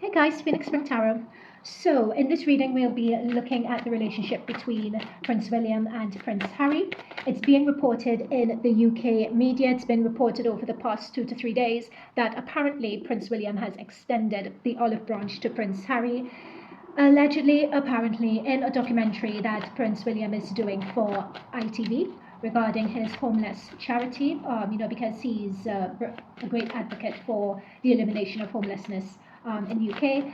Hey guys, Phoenix Spring Tarot. So in this reading we'll be looking at the relationship between Prince William and Prince Harry. It's being reported in the UK media. It's been reported over the past 2 to 3 days that apparently Prince William has extended the olive branch to Prince Harry. Allegedly, apparently, in a documentary that Prince William is doing for ITV regarding his homeless charity, because he's a great advocate for the elimination of homelessness in the UK.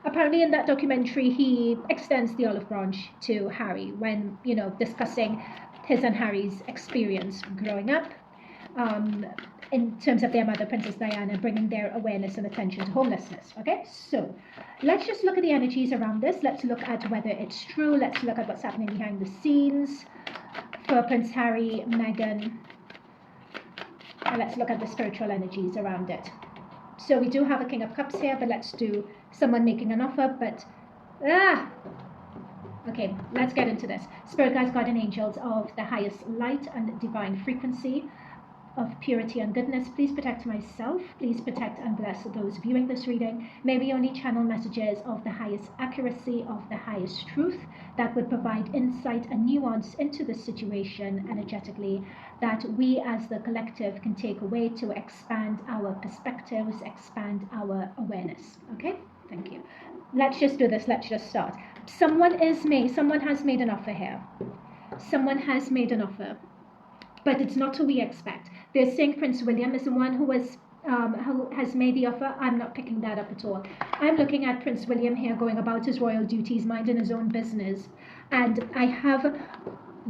Apparently in that documentary he extends the olive branch to Harry when, discussing his and Harry's experience growing up in terms of their mother, Princess Diana, bringing their awareness and attention to homelessness. Okay, so let's just look at the energies around this. Let's look at whether it's true. Let's look at what's happening behind the scenes for Prince Harry, Meghan, and let's look at the spiritual energies around it. So we do have a King of Cups here, but let's do someone making an offer, okay, let's get into this. Spirit guides, guardian angels of the highest light and divine frequency of purity and goodness, please protect myself, please protect and bless those viewing this reading. May we only channel messages of the highest accuracy, of the highest truth, that would provide insight and nuance into the situation energetically, that we as the collective can take away to expand our perspectives, expand our awareness. Okay, thank you. Let's just do this. Let's just start. Someone has made an offer here. Someone has made an offer, but it's not who we expect. They're saying Prince William is the one who has made the offer. I'm not picking that up at all. I'm looking at Prince William here going about his royal duties, minding his own business, and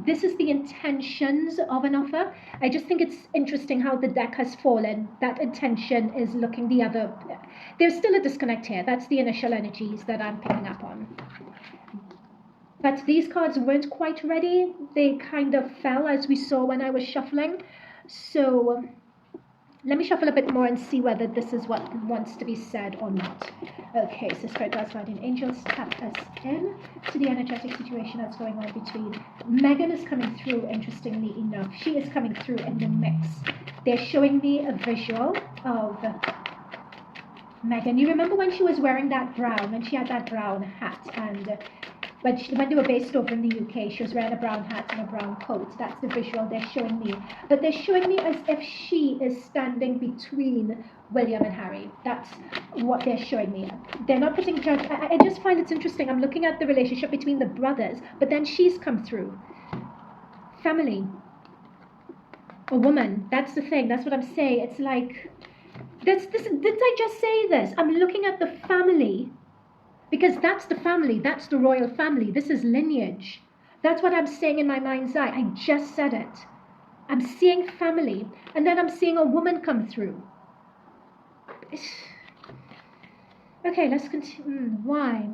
this is the intentions of an offer. I just think it's interesting how the deck has fallen. That intention is looking the other. There's still a disconnect here. That's the initial energies that I'm picking up on. But these cards weren't quite ready. They kind of fell as we saw when I was shuffling. So let me shuffle a bit more and see whether this is what wants to be said or not. Okay, so Spirit Guides, Guardian Angels, tap us in to the energetic situation that's going on between. Meghan is coming through, interestingly enough. She is coming through in the mix. They're showing me a visual of Meghan. You remember when she was wearing that brown, when she had that brown hat, and when they were based over in the UK, she was wearing a brown hat and a brown coat. That's the visual they're showing me. But they're showing me as if she is standing between William and Harry. That's what they're showing me. They're not putting judge. I just find it's interesting. I'm looking at the relationship between the brothers, but then she's come through. Family. A woman. That's the thing. That's what I'm saying. It's like, didn't I just say this? I'm looking at the family. Because that's the family, that's the royal family. This is lineage. That's what I'm saying in my mind's eye. I just said it. I'm seeing family, and then I'm seeing a woman come through. Okay, let's continue. Why?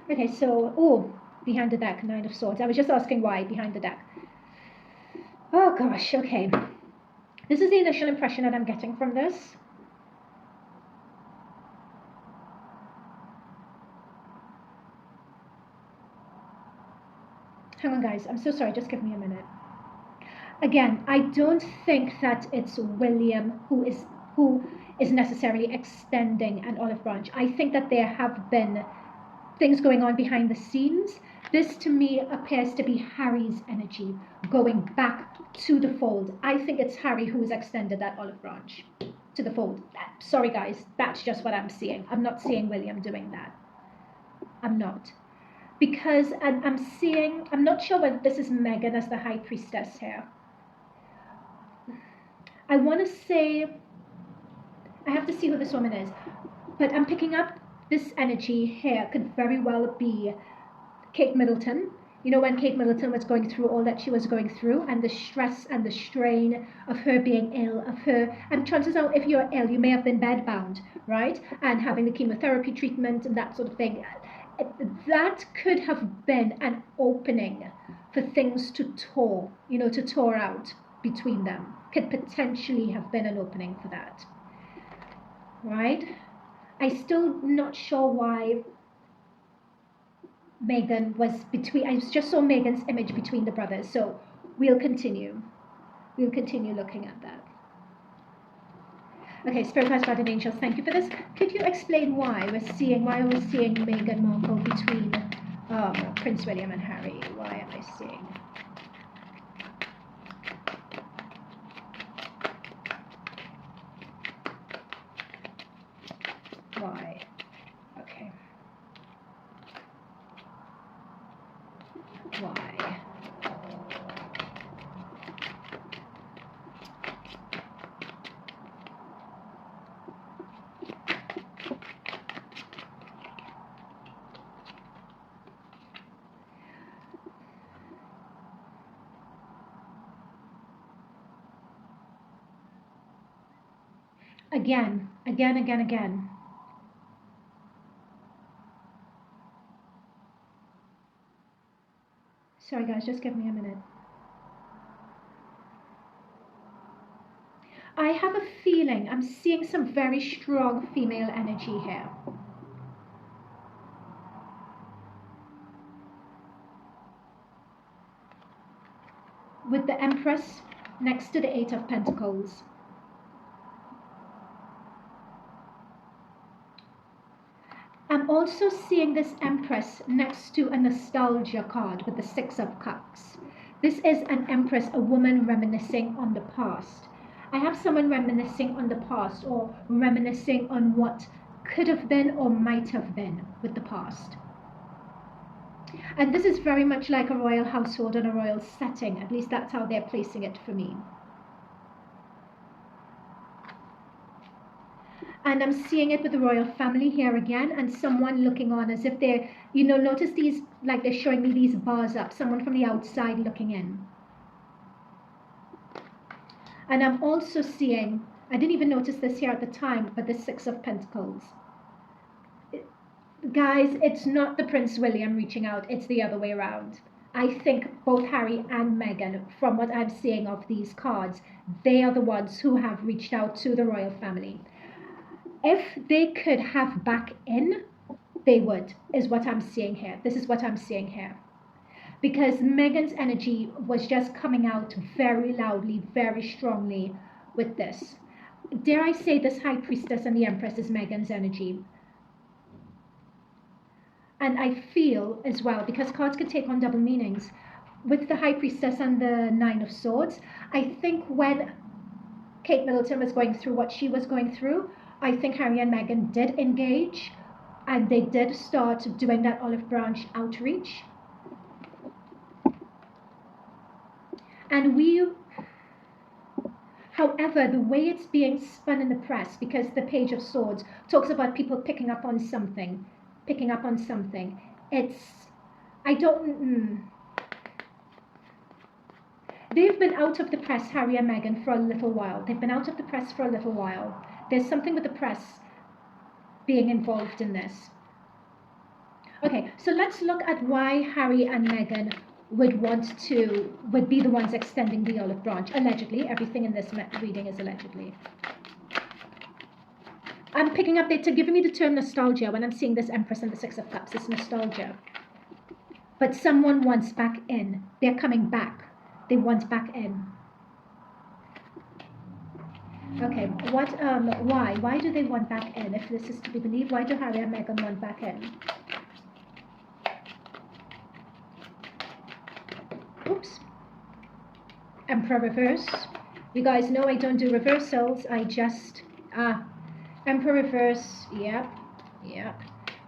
Okay, so, behind the deck, Nine of Swords. I was just asking why behind the deck. Oh gosh, okay. This is the initial impression that I'm getting from this. Hang on, guys. I'm so sorry. Just give me a minute. Again, I don't think that it's William who is necessarily extending an olive branch. I think that there have been things going on behind the scenes. This to me appears to be Harry's energy going back to the fold. I think it's Harry who has extended that olive branch to the fold. Sorry guys, that's just what I'm seeing. I'm not seeing William doing that. I'm not. Because I'm not sure whether this is Meghan as the High Priestess here. I want to say, I have to see who this woman is. But I'm picking up this energy here could very well be Kate Middleton. You know, when Kate Middleton was going through all that she was going through, and the stress and the strain of her being ill, and chances are if you're ill, you may have been bedbound, right? And having the chemotherapy treatment and that sort of thing. That could have been an opening for things to thaw out between them. Could potentially have been an opening for that, right? I'm still not sure why Meghan was between. I just saw Meghan's image between the brothers, so we'll continue looking at that. Okay, Spirit Guides, God and Angels, thank you for this. Could you explain why we're seeing Meghan Markle between Prince William and Harry? Why am I seeing? Why? Okay. Why? Again. Sorry guys, just give me a minute. I have a feeling I'm seeing some very strong female energy here. With the Empress next to the Eight of Pentacles. I'm also seeing this Empress next to a nostalgia card with the Six of Cups. This is an Empress, a woman reminiscing on the past. I have someone reminiscing on the past or reminiscing on what could have been or might have been with the past. And this is very much like a royal household and a royal setting. At least that's how they're placing it for me. And I'm seeing it with the royal family here again, and someone looking on as if they're, you know, notice these, like they're showing me these bars up, someone from the outside looking in. And I'm also seeing, I didn't even notice this here at the time, but the Six of Pentacles. Guys, it's not the Prince William reaching out, it's the other way around. I think both Harry and Meghan, from what I'm seeing of these cards, they are the ones who have reached out to the royal family. If they could have back in, they would, is what I'm seeing here. This is what I'm seeing here. Because Meghan's energy was just coming out very loudly, very strongly with this. Dare I say this High Priestess and the Empress is Meghan's energy. And I feel as well, because cards could take on double meanings, with the High Priestess and the Nine of Swords, I think when Kate Middleton was going through what she was going through, I think Harry and Meghan did engage, and they did start doing that olive branch outreach. And however, the way it's being spun in the press, because the Page of Swords talks about people picking up on something, they've been out of the press, Harry and Meghan, for a little while. They've been out of the press for a little while. There's something with the press being involved in this. Okay, so let's look at why Harry and Meghan would be the ones extending the olive branch. Allegedly, everything in this reading is allegedly. I'm picking up, they're giving me the term nostalgia when I'm seeing this Empress and the Six of Cups. It's nostalgia. But someone wants back in. They're coming back. They want back in. Okay, why? Why do they want back in? If this is to be believed, why do Harry and Meghan want back in? Oops. Emperor reverse. You guys know I don't do reversals. I just, Emperor reverse, yep.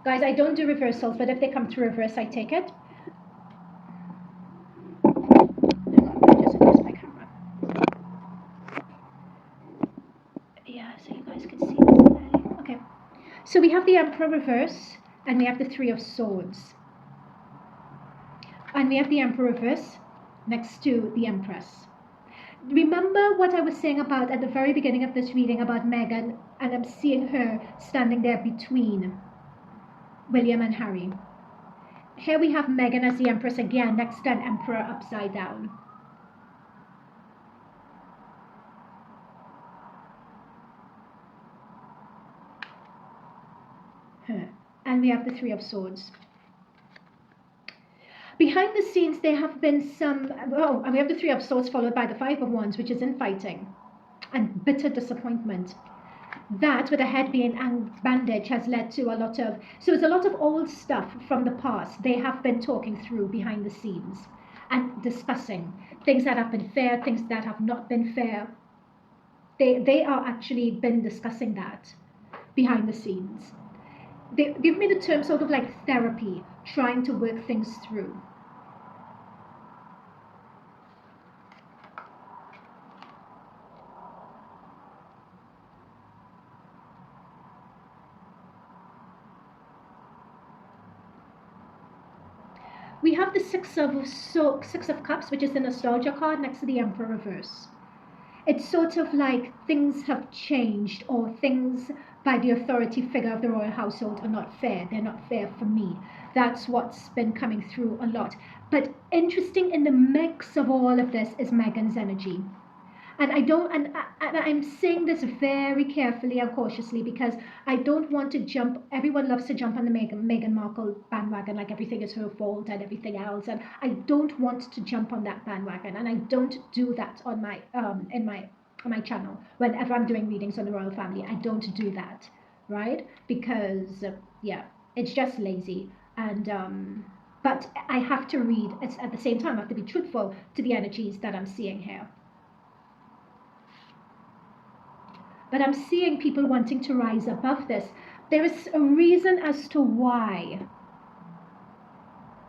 Guys, I don't do reversals, but if they come to reverse, I take it. So we have the Emperor reverse, and we have the Three of Swords. And we have the Emperor reverse next to the Empress. Remember what I was saying about at the very beginning of this reading about Meghan, and I'm seeing her standing there between William and Harry. Here we have Meghan as the Empress again, next to an Emperor upside down. And we have the Three of Swords. Behind the scenes, there have been some, and we have the Three of Swords followed by the Five of Wands, which is infighting and bitter disappointment. That, with the head being bandaged, has led to a lot of, so it's a lot of old stuff from the past they have been talking through behind the scenes and discussing things that have been fair, things that have not been fair. They are actually been discussing that behind the scenes. They give me the term sort of like therapy, trying to work things through. We have the Six of Cups, which is the nostalgia card next to the Emperor reverse. It's sort of like things have changed, or things by the authority figure of the royal household are not fair. They're not fair for me. That's what's been coming through a lot. But interesting in the mix of all of this is Meghan's energy. And I don't, and I'm saying this very carefully and cautiously because I don't want to jump. Everyone loves to jump on the Meghan Markle bandwagon, like everything is her fault and everything else. And I don't want to jump on that bandwagon, and I don't do that on my on my channel. Whenever I'm doing readings on the royal family, I don't do that, right? Because yeah, it's just lazy. And but I have to read. It's at the same time I have to be truthful to the energies that I'm seeing here. But I'm seeing people wanting to rise above this. There is a reason as to why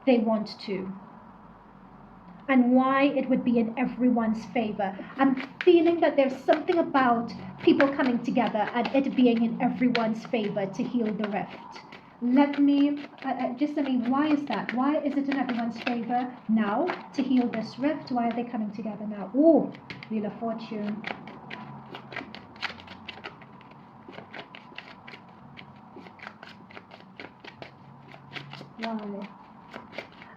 they want to, and why it would be in everyone's favor. I'm feeling that there's something about people coming together and it being in everyone's favor to heal the rift. Let me, why is that? Why is it in everyone's favor now to heal this rift? Why are they coming together now? Oh, Wheel of Fortune. Why?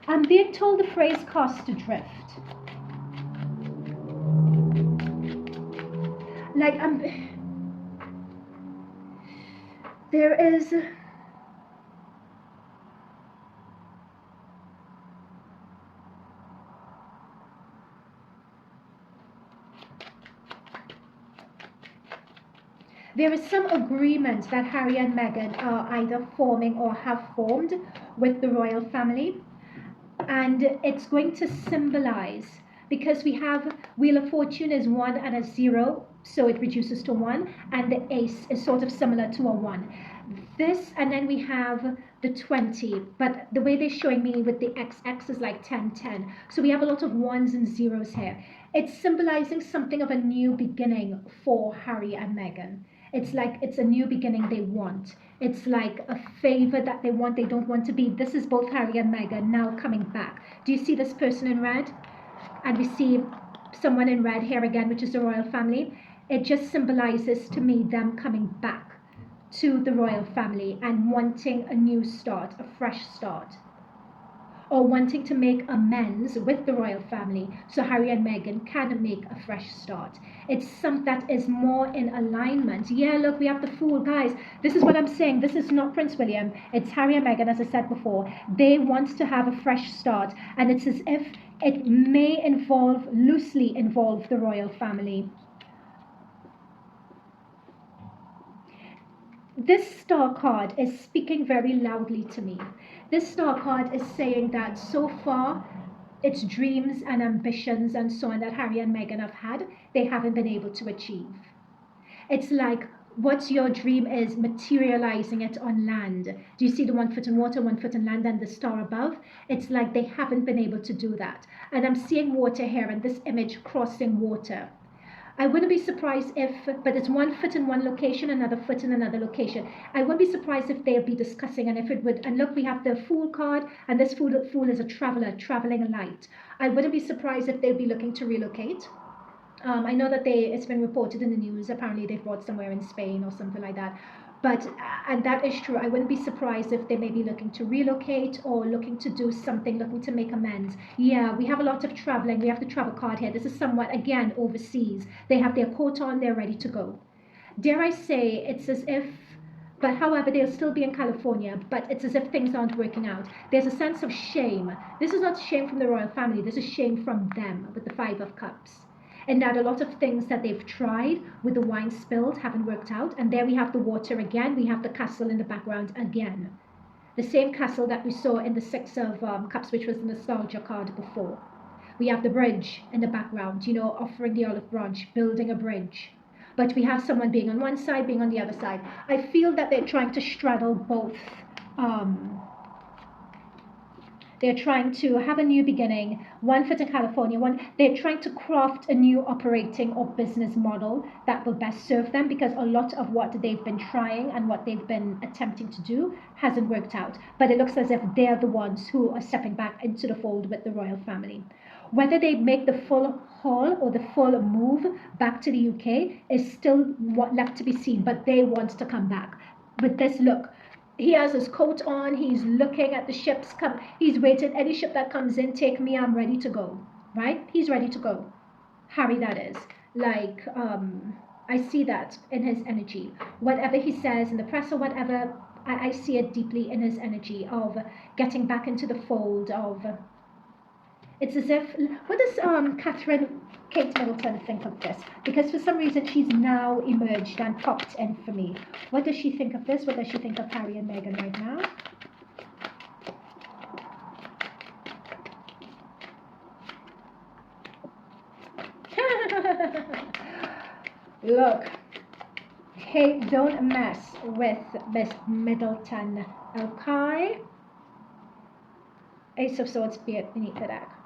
I'm being told the phrase cast adrift. Like there is some agreement that Harry and Meghan are either forming or have formed with the royal family, and it's going to symbolize, because we have Wheel of Fortune is 1 and a 0, so it reduces to 1, and the ace is sort of similar to a 1. This, and then we have the 20, but the way they're showing me with the XX is like 10, 10. So we have a lot of 1s and 0s here. It's symbolizing something of a new beginning for Harry and Meghan. It's like it's a new beginning they want. It's like a favor that they want. They don't want to be. This is both Harry and Meghan now coming back. Do you see this person in red? And we see someone in red here again, which is the royal family. It just symbolizes to me them coming back to the royal family and wanting a new start, a fresh start, or wanting to make amends with the royal family so Harry and Meghan can make a fresh start. It's something that is more in alignment. Yeah, look, we have the Fool. Guys, this is what I'm saying. This is not Prince William. It's Harry and Meghan, as I said before. They want to have a fresh start, and it's as if it may loosely involve the royal family. This star card is speaking very loudly to me. This star card is saying that so far, it's dreams and ambitions and so on that Harry and Meghan have had, they haven't been able to achieve. It's like, what's your dream is materializing it on land. Do you see the 1 foot in water, 1 foot in land, and the star above? It's like they haven't been able to do that. And I'm seeing water here, and this image crossing water. I wouldn't be surprised if, but it's 1 foot in one location, another foot in another location. I wouldn't be surprised if they'll be discussing, and if it would, and look, we have the Fool card, and this Fool is a traveler, traveling light. I wouldn't be surprised if they'll be looking to relocate. I know that it's been reported in the news, apparently they've bought somewhere in Spain or something like that. But, and that is true, I wouldn't be surprised if they may be looking to relocate or looking to do something, looking to make amends. Yeah, we have a lot of traveling. We have the travel card here. This is somewhat, again, overseas. They have their coat on, they're ready to go. Dare I say, it's as if, but however, they'll still be in California, but it's as if things aren't working out. There's a sense of shame. This is not shame from the royal family. This is shame from them with the 5 of Cups. and that a lot of things that they've tried with the wine spilled haven't worked out. And there we have the water again. We have the castle in the background again. The same castle that we saw in the Six of Cups, which was the nostalgia card before. We have the bridge in the background, you know, offering the olive branch, building a bridge. But we have someone being on one side, being on the other side. I feel that they're trying to straddle both. They're trying to have a new beginning, one foot in California, they're trying to craft a new operating or business model that will best serve them, because a lot of what they've been trying and what they've been attempting to do hasn't worked out. But it looks as if they're the ones who are stepping back into the fold with the royal family. Whether they make the full haul or the full move back to the UK is still left to be seen, but they want to come back. With this look, he has his coat on, he's looking at the ships come, he's waiting, any ship that comes in, take me, I'm ready to go, right? He's ready to go. Harry, that is. Like, I see that in his energy. Whatever he says in the press or whatever, I see it deeply in his energy of getting back into the fold of... It's as if, what does Kate Middleton think of this? Because for some reason she's now emerged and popped in for me. What does she think of this? What does she think of Harry and Meghan right now? Look, Kate, don't mess with Miss Middleton, okay? Ace of Swords beneath the deck.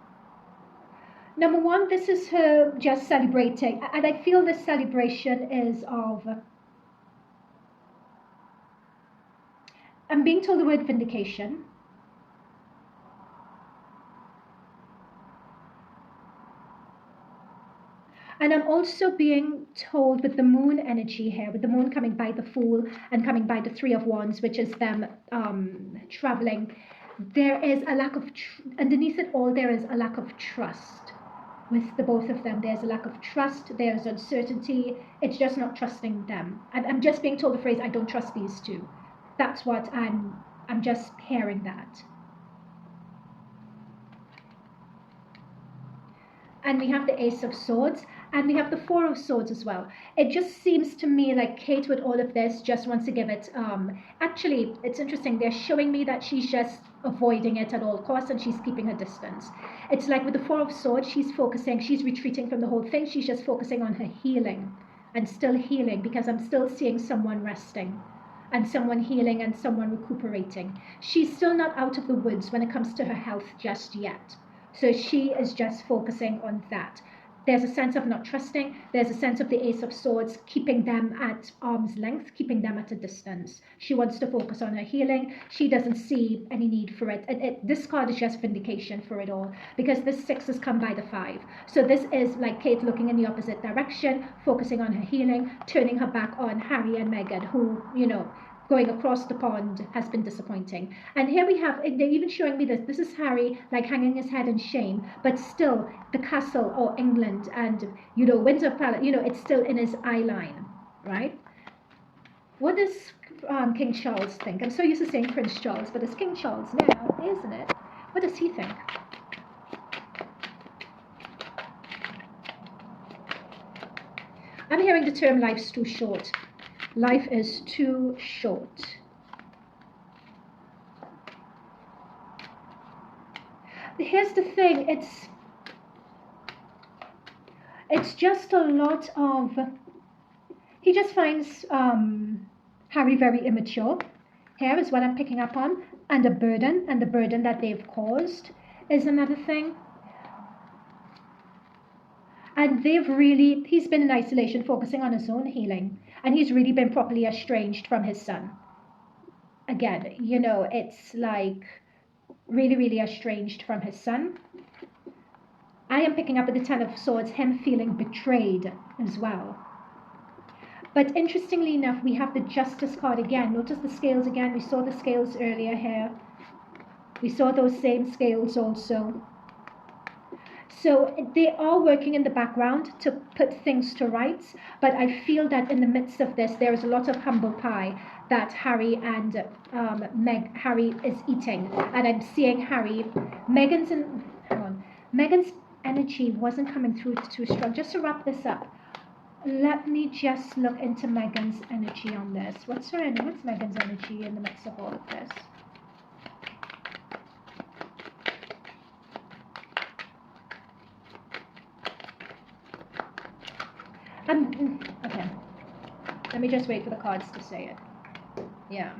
Number one, this is her just celebrating. And I feel this celebration is of... I'm being told the word vindication. And I'm also being told with the moon energy here, with the moon coming by the Fool and coming by the Three of Wands, which is them traveling, there is a lack of... underneath it all, there is a lack of trust. With the both of them, there's a lack of trust, there's uncertainty, it's just not trusting them. I'm just being told the phrase, I don't trust these two. That's what I'm just hearing that. And we have the Ace of Swords, and we have the Four of Swords as well. It just seems to me like Kate, with all of this, just wants to give it... actually, it's interesting. They're showing me that she's just avoiding it at all costs, and she's keeping her distance. It's like with the Four of Swords, she's focusing, she's retreating from the whole thing. She's just focusing on her healing, and still healing, because I'm still seeing someone resting, and someone healing, and someone recuperating. She's still not out of the woods when it comes to her health just yet. So she is just focusing on that. There's a sense of not trusting. There's a sense of the Ace of Swords keeping them at arm's length, keeping them at a distance. She wants to focus on her healing. She doesn't see any need for it. This card is just vindication for it all, because this Six has come by the Five. So this is like Kate looking in the opposite direction, focusing on her healing, turning her back on Harry and Meghan, who, you know, going across the pond has been disappointing. And here we have, they're even showing me this. This is Harry, like, hanging his head in shame, but still the castle or England and, you know, Windsor Palace, you know, it's still in his eye line, right? What does King Charles think? I'm so used to saying Prince Charles, but it's King Charles now, isn't it? What does he think? I'm hearing the term life's too short. Life is too short. Here's the thing, it's just a lot of... He just finds Harry very immature. Here is what I'm picking up on. And the burden that they've caused is another thing. And he's been in isolation, focusing on his own healing. And he's really been properly estranged from his son. Again, you know, it's like really, really estranged from his son. I am picking up at the Ten of Swords, him feeling betrayed as well. But interestingly enough, we have the Justice card again. Notice the scales again. We saw the scales earlier here. We saw those same scales also. So they are working in the background to put things to rights, but I feel that in the midst of this, there is a lot of humble pie that Harry and Harry is eating. And I'm seeing Harry, Meghan's energy wasn't coming through too strong. Just to wrap this up, let me just look into Meghan's energy on this. What's Meghan's energy in the midst of all of this? Okay. Let me just wait for the cards to say it. Yeah.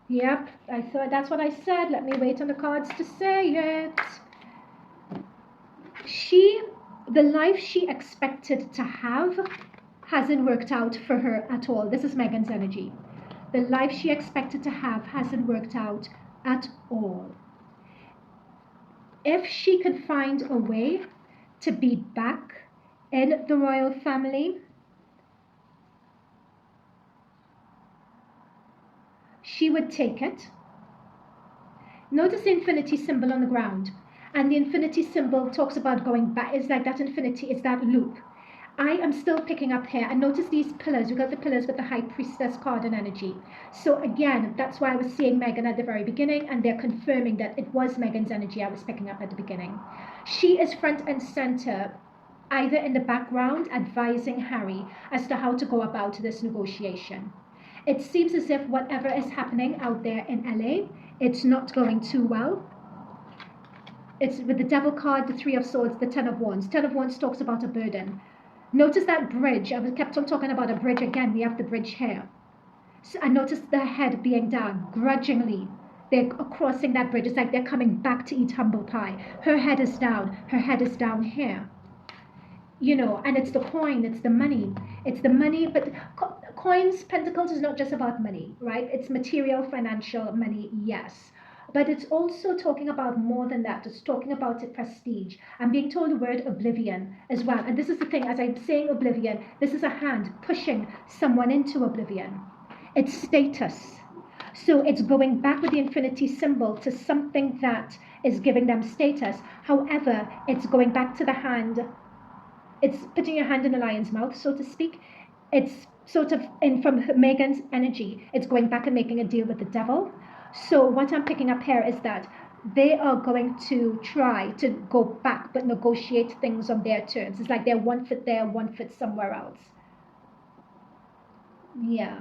Yep, I thought that's what I said. Let me wait on the cards to say it. The life she expected to have hasn't worked out for her at all. This is Meghan's energy. The life she expected to have hasn't worked out at all. If she could find a way to be back in the royal family, she would take it. Notice the infinity symbol on the ground. And the infinity symbol talks about going back. It's like that infinity, it's that loop. I am still picking up here. And notice these pillars. We've got the pillars with the High Priestess card and energy. So again, that's why I was seeing Meghan at the very beginning. And they're confirming that it was Meghan's energy I was picking up at the beginning. She is front and center, either in the background, advising Harry as to how to go about this negotiation. It seems as if whatever is happening out there in LA, it's not going too well. It's with the Devil card, the Three of Swords, the Ten of Wands. Ten of Wands talks about a burden. Notice that bridge. I kept on talking about a bridge again. We have the bridge here. So I noticed the head being down, grudgingly. They're crossing that bridge. It's like they're coming back to eat humble pie. Her head is down. Her head is down here. You know, and it's the coin, it's the money. It's the money, but coins, pentacles is not just about money, right? It's material, financial money, yes. But it's also talking about more than that. It's talking about prestige. I'm being told the word oblivion as well. And this is the thing, as I'm saying oblivion, this is a hand pushing someone into oblivion. It's status. So it's going back with the infinity symbol to something that is giving them status. However, it's going back to the hand. It's putting your hand in a lion's mouth, so to speak. It's sort of in from Meghan's energy. It's going back and making a deal with the devil. So what I'm picking up here is that they are going to try to go back but negotiate things on their terms. It's like they're 1 foot there, 1 foot somewhere else. Yeah.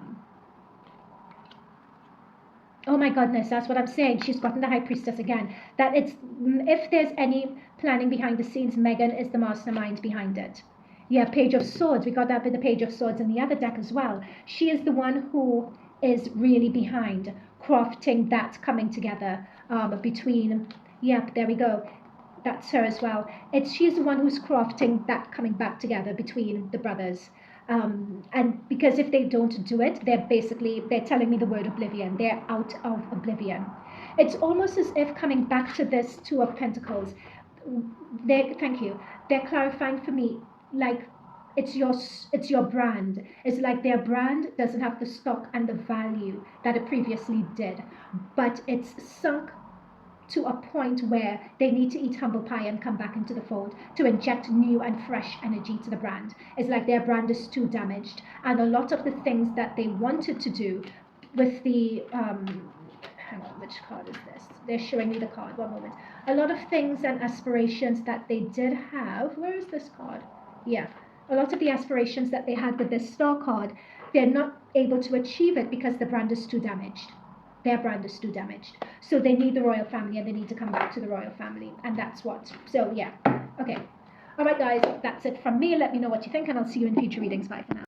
Oh my goodness, that's what I'm saying. She's gotten the High Priestess again. That it's, if there's any planning behind the scenes, Meghan is the mastermind behind it. Yeah, Page of Swords. We got that with the Page of Swords in the other deck as well. She is the one who is really behind crafting that coming together between, yep, there we go. That's her as well. She's the one who's crafting that coming back together between the brothers. And because if they don't do it, they're telling me the word oblivion. They're out of oblivion. It's almost as if coming back to this Two of Pentacles, thank you. They're clarifying for me, like, it's your brand. It's like their brand doesn't have the stock and the value that it previously did, but it's sunk to a point where they need to eat humble pie and come back into the fold to inject new and fresh energy to the brand. It's like their brand is too damaged, and a lot of the things that they wanted to do with the hang on, which card is this? They're showing me the card, one moment. A lot of things and aspirations that they did have, where is this card? Yeah, a lot of the aspirations that they had with this Star card, they're not able to achieve it because the brand is too damaged. Their brand is too damaged. So they need the royal family, and they need to come back to the royal family. And that's what. So yeah. Okay. All right, guys. That's it from me. Let me know what you think, and I'll see you in future readings. Bye for now.